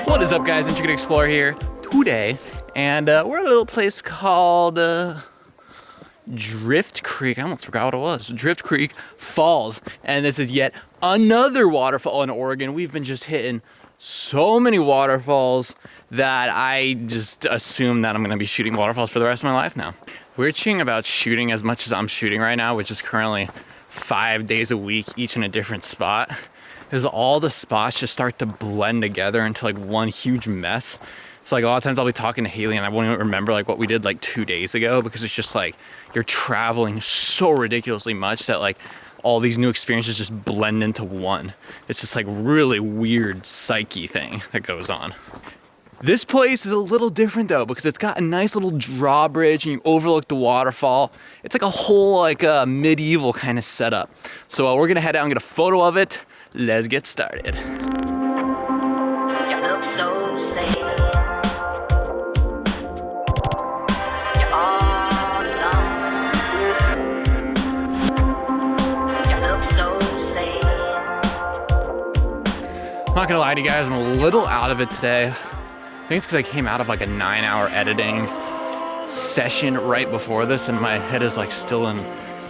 What is up, guys? Intricate Explorer here today, and we're at a little place called Drift Creek. I almost forgot what it was. Drift Creek Falls, and this is yet another waterfall in Oregon. We've been just hitting so many waterfalls that I just assume that I'm gonna be shooting waterfalls for the rest of my life now. We're cheating about shooting as much as I'm shooting right now, which is currently 5 days a week, each in a different spot. Because all the spots just start to blend together into like one huge mess. So like a lot of times I'll be talking to Haley and I won't even remember like what we did like 2 days ago, because it's just like you're traveling so ridiculously much that like all these new experiences just blend into one. It's just like really weird psyche thing that goes on. This place is a little different though, because it's got a nice little drawbridge and you overlook the waterfall. It's like a whole like medieval kind of setup. So we're gonna head out and get a photo of it. Let's get started. You look so sad. You're all alone. You look so sad. I'm not gonna lie to you guys, I'm a little out of it today. I think it's because I came out of like a 9-hour editing session right before this, and my head is like still in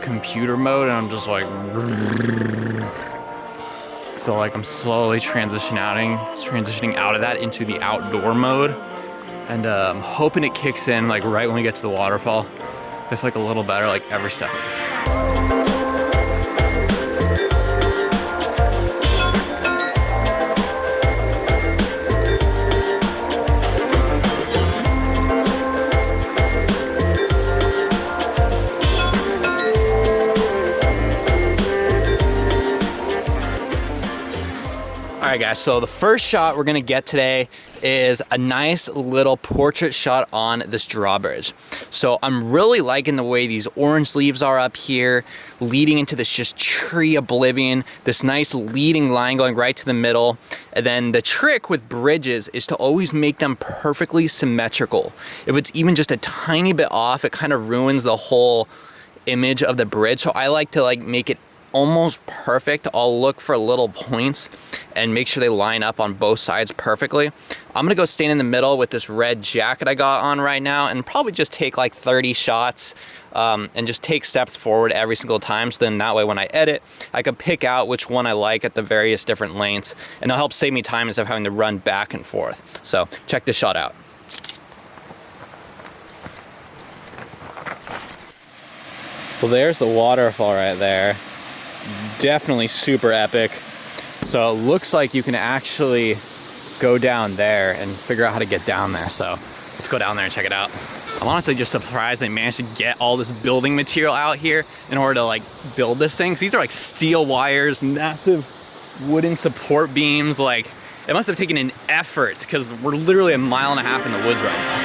computer mode, and I'm just like. So like I'm slowly transitioning out of that into the outdoor mode, and I'm hoping it kicks in like right when we get to the waterfall. It's like a little better like every step of it. Alright guys, so the first shot we're gonna get today is a nice little portrait shot on this drawbridge. So I'm really liking the way these orange leaves are up here, leading into this just tree oblivion, this nice leading line going right to the middle. And then the trick with bridges is to always make them perfectly symmetrical. If it's even just a tiny bit off, it kind of ruins the whole image of the bridge. So I like to like make it almost perfect. I'll look for little points and make sure they line up on both sides perfectly. I'm gonna go stand in the middle with this red jacket I got on right now and probably just take like 30 shots and just take steps forward every single time. So then that way when I edit, I can pick out which one I like at the various different lengths, and it'll help save me time instead of having to run back and forth. So check this shot out. Well, there's the waterfall right there. Definitely super epic. So it looks like you can actually go down there and figure out how to get down there. So let's go down there and check it out. I'm honestly just surprised they managed to get all this building material out here in order to like build this thing. 'Cause these are like steel wires, massive wooden support beams. Like it must have taken an effort, because we're literally 1.5 miles in the woods right now.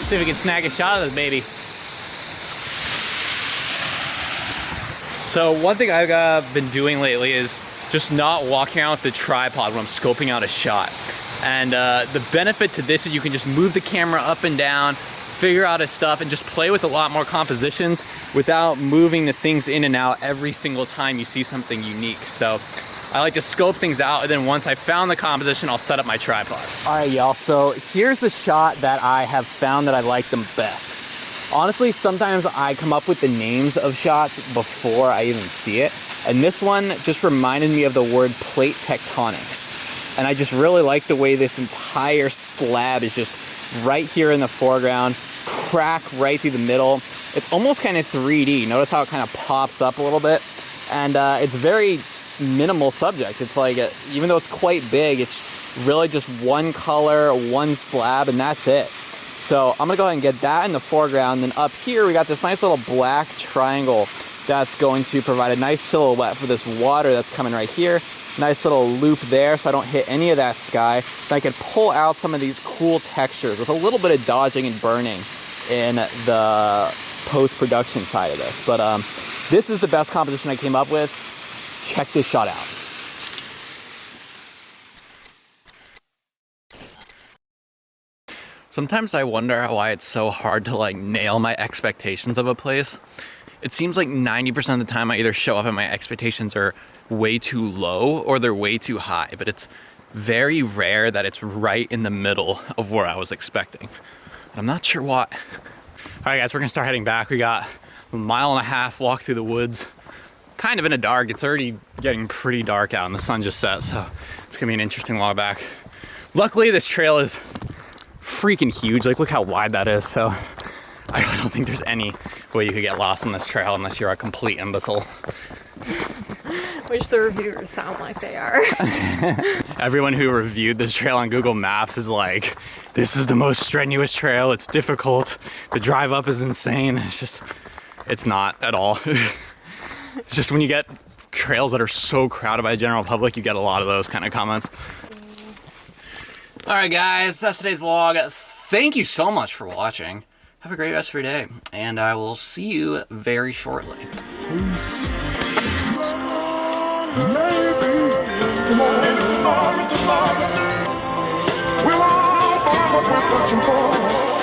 See if we can snag a shot of this baby. So one thing I've been doing lately is just not walking out with the tripod when I'm scoping out a shot. And the benefit to this is you can just move the camera up and down, figure out its stuff, and just play with a lot more compositions without moving the things in and out every single time you see something unique. So I like to scope things out, and then once I found the composition, I'll set up my tripod. All right, y'all, so here's the shot that I have found that I like the best. Honestly, sometimes I come up with the names of shots before I even see it. And this one just reminded me of the word plate tectonics. And I just really like the way this entire slab is just right here in the foreground, crack right through the middle. It's almost kind of 3D. Notice how it kind of pops up a little bit. And it's very minimal subject. It's like, even though it's quite big, it's really just one color, one slab, and that's it. So I'm gonna go ahead and get that in the foreground. Then up here, we got this nice little black triangle that's going to provide a nice silhouette for this water that's coming right here. Nice little loop there so I don't hit any of that sky. So I can pull out some of these cool textures with a little bit of dodging and burning in the post-production side of this. But this is the best composition I came up with. Check this shot out. Sometimes I wonder why it's so hard to like nail my expectations of a place. It seems like 90% of the time I either show up and my expectations are way too low or they're way too high, but it's very rare that it's right in the middle of where I was expecting. I'm not sure why. All right, guys, we're gonna start heading back. We got a 1.5 mile walk through the woods, kind of in the dark. It's already getting pretty dark out and the sun just set, so it's gonna be an interesting walk back. Luckily, this trail is freaking huge. Like, look how wide that is. So I really don't think there's any way you could get lost on this trail unless you're a complete imbecile. Which the reviewers sound like they are. Everyone who reviewed this trail on Google Maps is like, this is the most strenuous trail. It's difficult. The drive up is insane. It's not at all. It's just when you get trails that are so crowded by the general public, you get a lot of those kind of comments. All right, guys, that's today's vlog. Thank you so much for watching. Have a great rest of your day, and I will see you very shortly. Peace. Maybe tomorrow, we'll all find what we're searching for.